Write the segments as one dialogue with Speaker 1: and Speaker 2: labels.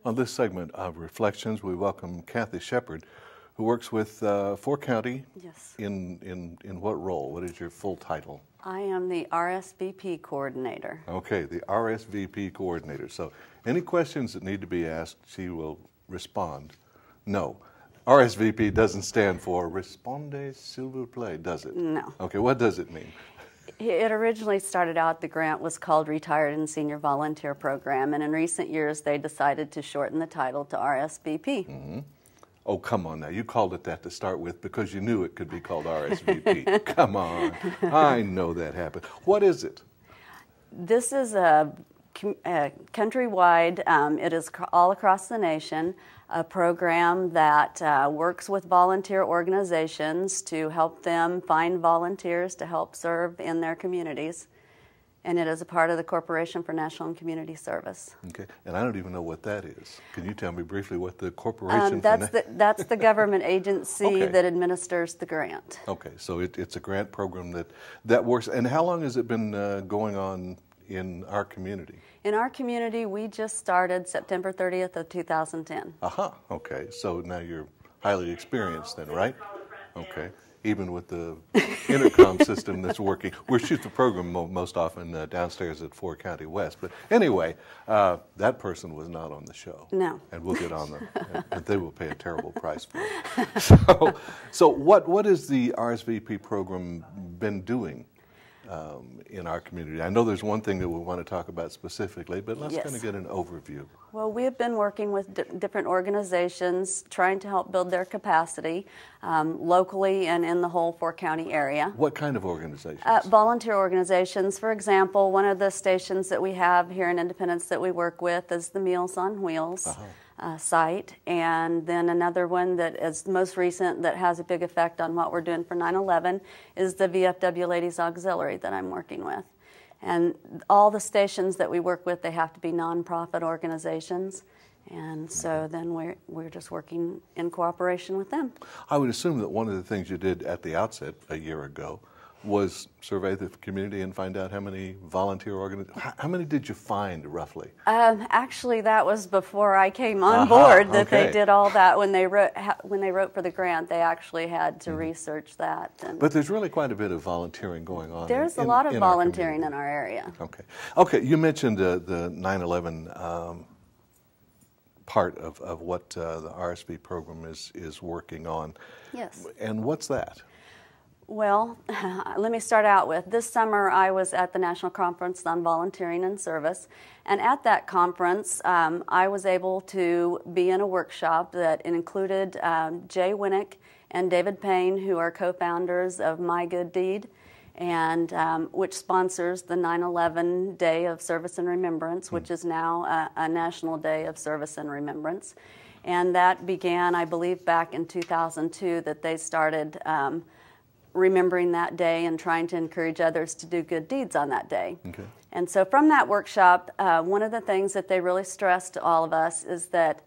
Speaker 1: On this segment of Reflections, we welcome Kathy Shepard, who works with Fort County.
Speaker 2: Yes.
Speaker 1: In what role? What is your full title?
Speaker 2: I am the RSVP coordinator.
Speaker 1: Okay, the RSVP coordinator. So any questions that need to be asked, she will respond. No. RSVP doesn't stand for Responde s'il vous plaît, does it?
Speaker 2: No.
Speaker 1: Okay, what does it mean?
Speaker 2: It originally started out, the grant was called Retired and Senior Volunteer Program, and in recent years they decided to shorten the title to RSVP.
Speaker 1: Mm-hmm. Oh, come on now. You called it that to start with because you knew it could be called RSVP. Come on. I know that happened. What is it?
Speaker 2: This is a countrywide, it is all across the nation, a program that works with volunteer organizations to help them find volunteers to help serve in their communities. And it is a part of the Corporation for National and Community Service.
Speaker 1: Okay, and I don't even know what that is. Can you tell me briefly what the Corporation
Speaker 2: that's the government agency
Speaker 1: okay.
Speaker 2: that administers the grant.
Speaker 1: Okay, so it's a grant program that works. And how long has it been going on in our community?
Speaker 2: In our community, we just started September 30th of 2010.
Speaker 1: Aha, okay. So now you're highly experienced then, right? Okay. Even with the intercom system that's working. We shoot the program most often downstairs at Fort County West. But anyway, that person was not on the show.
Speaker 2: No.
Speaker 1: And we'll get on them. And they will pay a terrible price for it. So what has the RSVP program been doing in our community? I know there's one thing that we want to talk about specifically, but let's kind of get an overview.
Speaker 2: Well, we have been working with different organizations trying to help build their capacity locally and in the whole Fort County area.
Speaker 1: What kind of organizations?
Speaker 2: Volunteer organizations. For example, one of the stations that we have here in Independence that we work with is the Meals on Wheels. Site, and then another one that is most recent that has a big effect on what we're doing for 9/11 is the VFW Ladies Auxiliary that I'm working with. And all the stations that we work with, they have to be nonprofit organizations, and so then we're just working in cooperation with them.
Speaker 1: I would assume that one of the things you did at the outset a year ago was survey the community and find out how many volunteer organizations. How many did you find roughly?
Speaker 2: Actually, that was before I came on board. That
Speaker 1: okay.
Speaker 2: They did all that when they wrote for the grant. They actually had to research that.
Speaker 1: But there's really quite a bit of volunteering going on.
Speaker 2: There's a lot of volunteering in our area.
Speaker 1: Okay. Okay. You mentioned the 9/11 part of what the RSV program is working on.
Speaker 2: Yes.
Speaker 1: And what's that?
Speaker 2: Well, let me start out with, this summer I was at the National Conference on Volunteering and Service, and at that conference I was able to be in a workshop that included Jay Winnick and David Payne, who are co-founders of My Good Deed, and which sponsors the 9/11 Day of Service and Remembrance, which is now a National Day of Service and Remembrance. And that began, I believe, back in 2002, that they started remembering that day and trying to encourage others to do good deeds on that day.
Speaker 1: Okay.
Speaker 2: And so from that workshop, one of the things that they really stressed to all of us is that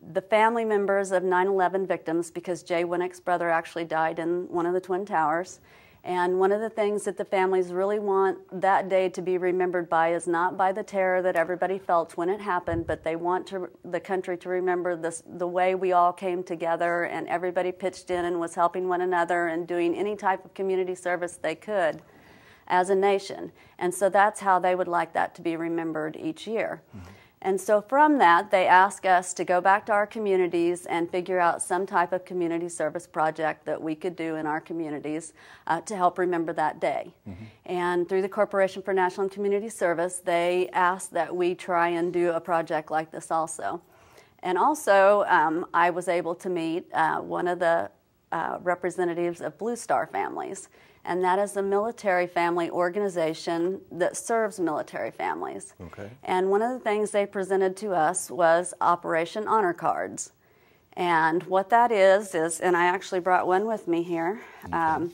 Speaker 2: the family members of 9/11 victims, because Jay Winnick's brother actually died in one of the Twin Towers, and one of the things that the families really want that day to be remembered by is not by the terror that everybody felt when it happened, but they want the country to remember the way we all came together and everybody pitched in and was helping one another and doing any type of community service they could as a nation. And so that's how they would like that to be remembered each year. Mm-hmm. And so from that, they ask us to go back to our communities and figure out some type of community service project that we could do in our communities to help remember that day. Mm-hmm. And through the Corporation for National and Community Service, they asked that we try and do a project like this also. And also, I was able to meet one of the representatives of Blue Star Families. And that is a military family organization that serves military families.
Speaker 1: Okay.
Speaker 2: And one of the things they presented to us was Operation Honor Cards. And what that is, and I actually brought one with me here, okay.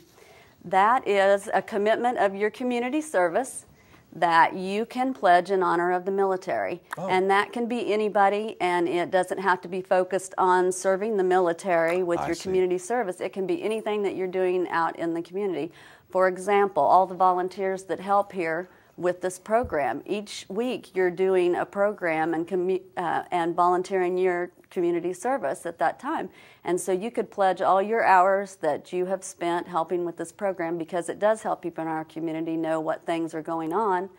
Speaker 2: That is a commitment of your community service that you can pledge in honor of the military. Oh. And that can be anybody, and it doesn't have to be focused on serving the military with your community service. It can be anything that you're doing out in the community. For example, all the volunteers that help here with this program. Each week you're doing a program and volunteering your community service at that time. And so you could pledge all your hours that you have spent helping with this program, because it does help people in our community know what things are going on.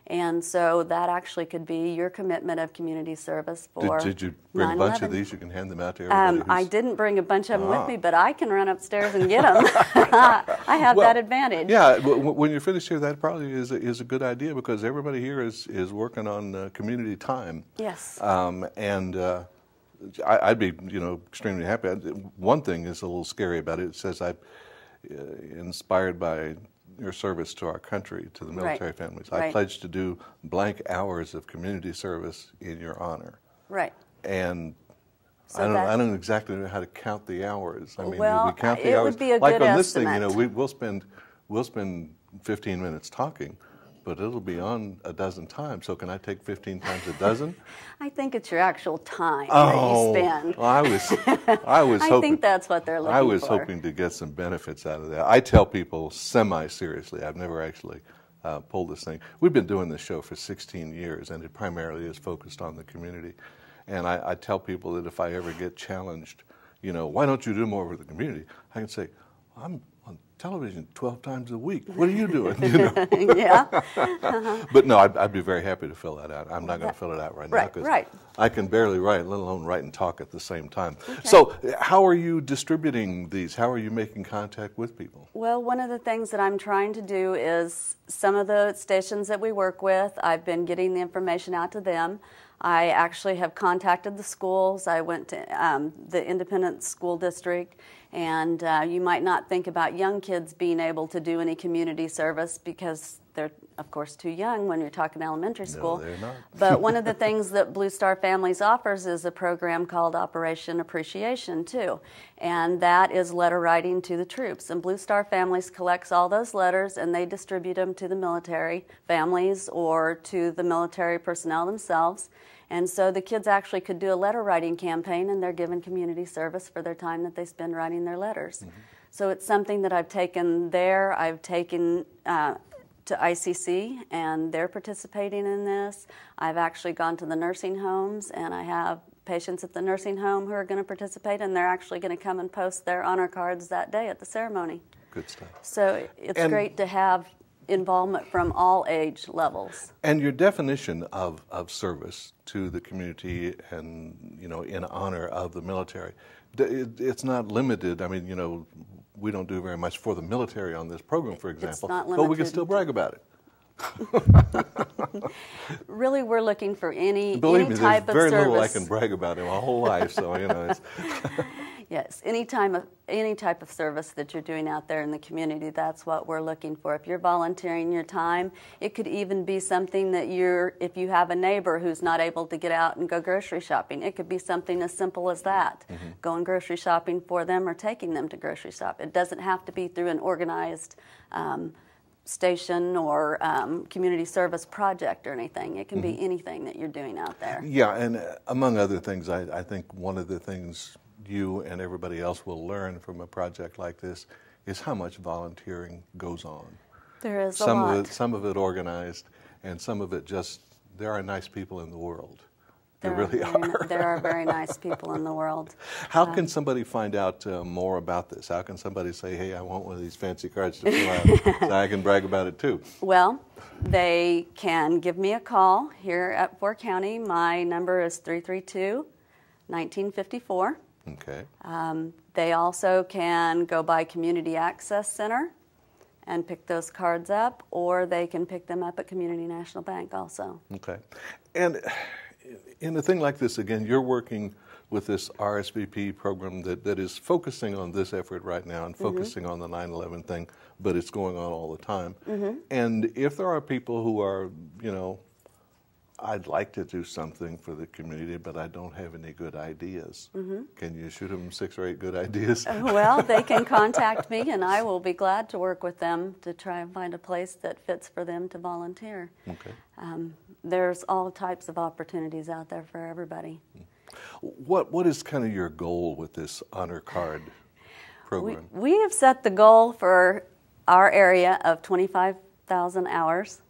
Speaker 2: And so that actually could be your commitment of community service for
Speaker 1: Did you bring
Speaker 2: 9/11.
Speaker 1: a bunch of these? You can hand them out to everybody.
Speaker 2: I didn't bring a bunch of them with me, but I can run upstairs and get them. I have that advantage.
Speaker 1: Yeah, when you're finished here, that probably is a good idea, because everybody here is working on community time.
Speaker 2: Yes.
Speaker 1: I'd be extremely happy. One thing is a little scary about it. It says I'm inspired by your service to our country, to the military families. I pledge to do blank hours of community service in your honor.
Speaker 2: Right.
Speaker 1: And
Speaker 2: So
Speaker 1: I don't exactly know how to count the hours. I mean,
Speaker 2: well,
Speaker 1: we count the
Speaker 2: it
Speaker 1: hours.
Speaker 2: would be a
Speaker 1: like
Speaker 2: good
Speaker 1: on this
Speaker 2: estimate.
Speaker 1: thing, we'll spend 15 minutes talking, but it'll be on a dozen times. So can I take 15 times a dozen?
Speaker 2: I think it's your actual time that you spend.
Speaker 1: Well, I was
Speaker 2: I
Speaker 1: hoping.
Speaker 2: think that's what they're looking for.
Speaker 1: I was hoping to get some benefits out of that. I tell people semi-seriously, I've never actually pulled this thing. We've been doing this show for 16 years, and it primarily is focused on the community. And I tell people that if I ever get challenged, why don't you do more for the community? I can say, I'm on television 12 times a week. What are you doing?
Speaker 2: Yeah.
Speaker 1: But no, I'd be very happy to fill that out. I'm not going to fill it out right now, because I can barely write, let alone write and talk at the same time. Okay. So how are you distributing these? How are you making contact with people?
Speaker 2: Well, one of the things that I'm trying to do is some of the stations that we work with, I've been getting the information out to them. I actually have contacted the schools. I went to the independent school district, and you might not think about young kids being able to do any community service because they're, of course, too young when you're talking elementary school.
Speaker 1: No, they're not.
Speaker 2: But one of the things that Blue Star Families offers is a program called Operation Appreciation, too. And that is letter writing to the troops. And Blue Star Families collects all those letters, and they distribute them to the military families or to the military personnel themselves. And so the kids actually could do a letter writing campaign, and they're given community service for their time that they spend writing their letters. Mm-hmm. So it's something that I've taken there. I've taken to ICC, and they're participating in this. I've actually gone to the nursing homes, and I have patients at the nursing home who are going to participate, and they're actually going to come and post their honor cards that day at the ceremony.
Speaker 1: Good stuff.
Speaker 2: So it's great to have involvement from all age levels.
Speaker 1: And your definition of service to the community and, in honor of the military, it's not limited. I mean, we don't do very much for the military on this program, for example,
Speaker 2: it's not limited.
Speaker 1: But we can still brag about it.
Speaker 2: Really, we're looking for any
Speaker 1: Believe me,
Speaker 2: type of
Speaker 1: there's very
Speaker 2: service.
Speaker 1: little I can brag about in my whole life, so it's
Speaker 2: Yes, any type of service that you're doing out there in the community, that's what we're looking for. If you're volunteering your time, it could even be something that if you have a neighbor who's not able to get out and go grocery shopping, it could be something as simple as that. Mm-hmm. Going grocery shopping for them or taking them to grocery shop. It doesn't have to be through an organized station or community service project or anything. It can be anything that you're doing out there.
Speaker 1: Yeah, and among other things, I think one of the things you and everybody else will learn from a project like this is how much volunteering goes on.
Speaker 2: There is a lot.
Speaker 1: Some of it organized, and some of it just, there are nice people in the world. There really are.
Speaker 2: There are very nice people in the world.
Speaker 1: How can somebody find out more about this? How can somebody say, hey, I want one of these fancy cards to fill out so I can brag about it too? Well,
Speaker 2: they can give me a call here at Fort County. My number is 332-1954.
Speaker 1: Okay.
Speaker 2: They also can go by Community Access Center and pick those cards up, or they can pick them up at Community National Bank also.
Speaker 1: Okay. And in a thing like this, again, you're working with this RSVP program that is focusing on this effort right now and focusing on the 9/11 thing, but it's going on all the time. And if there are people who are, I'd like to do something for the community, but I don't have any good ideas. Can you shoot them 6 or 8 good ideas?
Speaker 2: Well, they can contact me, and I will be glad to work with them to try and find a place that fits for them to volunteer.
Speaker 1: Okay.
Speaker 2: There's all types of opportunities out there for everybody.
Speaker 1: What is kind of your goal with this honor card program?
Speaker 2: We have set the goal for our area of 25,000 hours.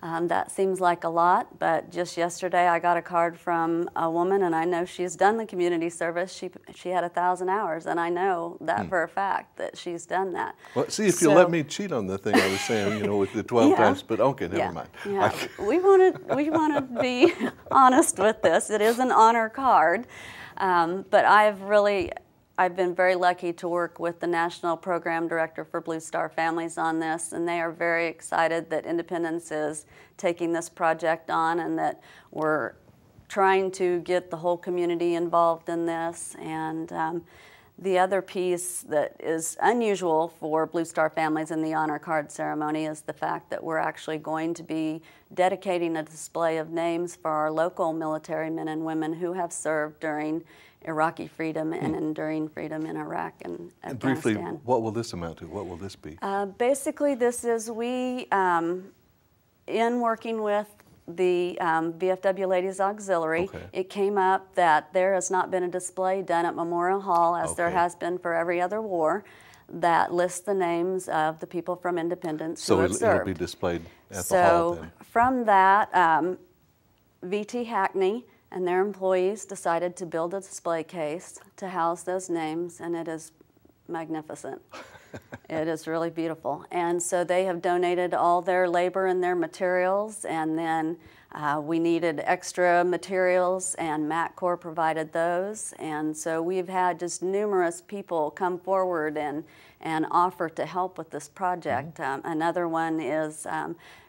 Speaker 2: That seems like a lot, but just yesterday I got a card from a woman, and I know she's done the community service. She had 1,000 hours, and I know that for a fact that she's done that.
Speaker 1: Well, see, if you let me cheat on the thing I was saying, you know, with the 12 times, but okay, never mind.
Speaker 2: Yeah. we want to be honest with this. It is an honor card, but I've been very lucky to work with the National Program Director for Blue Star Families on this, and they are very excited that Independence is taking this project on and that we're trying to get the whole community involved in this. And the other piece that is unusual for Blue Star Families in the honor card ceremony is the fact that we're actually going to be dedicating a display of names for our local military men and women who have served during Iraqi freedom and enduring freedom in Iraq and Afghanistan.
Speaker 1: And briefly, what will this amount to? What will this be?
Speaker 2: Basically, this is in working with the VFW Ladies Auxiliary, it came up that there has not been a display done at Memorial Hall, as there has been for every other war, that lists the names of the people from Independence who have served.
Speaker 1: So it'll be displayed at the hall then?
Speaker 2: So from that, VT Hackney and their employees decided to build a display case to house those names, and it is magnificent. It is really beautiful. And so they have donated all their labor and their materials, and then we needed extra materials, and MatCorp provided those. And so we've had just numerous people come forward and offer to help with this project. Another one is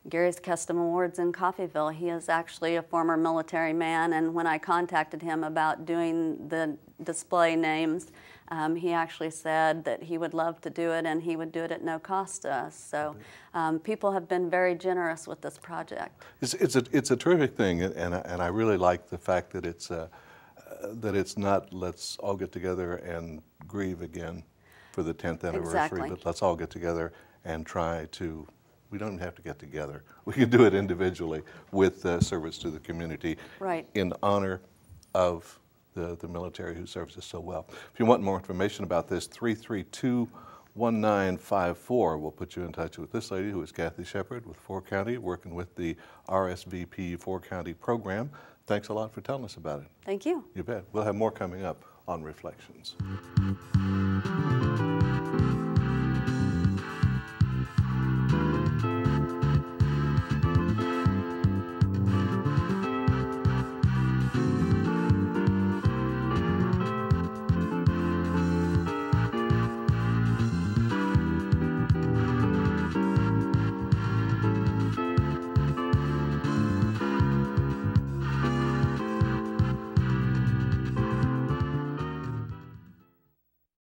Speaker 2: Gary's Custom Awards in Coffeyville. He is actually a former military man, and when I contacted him about doing the display names, he actually said that he would love to do it, and he would do it at no cost to us. So people have been very generous with this project.
Speaker 1: It's a terrific thing, and I really like the fact that it's not let's all get together and grieve again for the 10th anniversary, but let's all get together and try to. We don't have to get together. We can do it individually with service to the community in honor of the military who serves us so well. If you want more information about this, 332-1954 will put you in touch with this lady, who is Kathy Shepard with 4 County, working with the RSVP 4 County program. Thanks a lot for telling us about it.
Speaker 2: Thank you.
Speaker 1: You bet. We'll have more coming up on Reflections.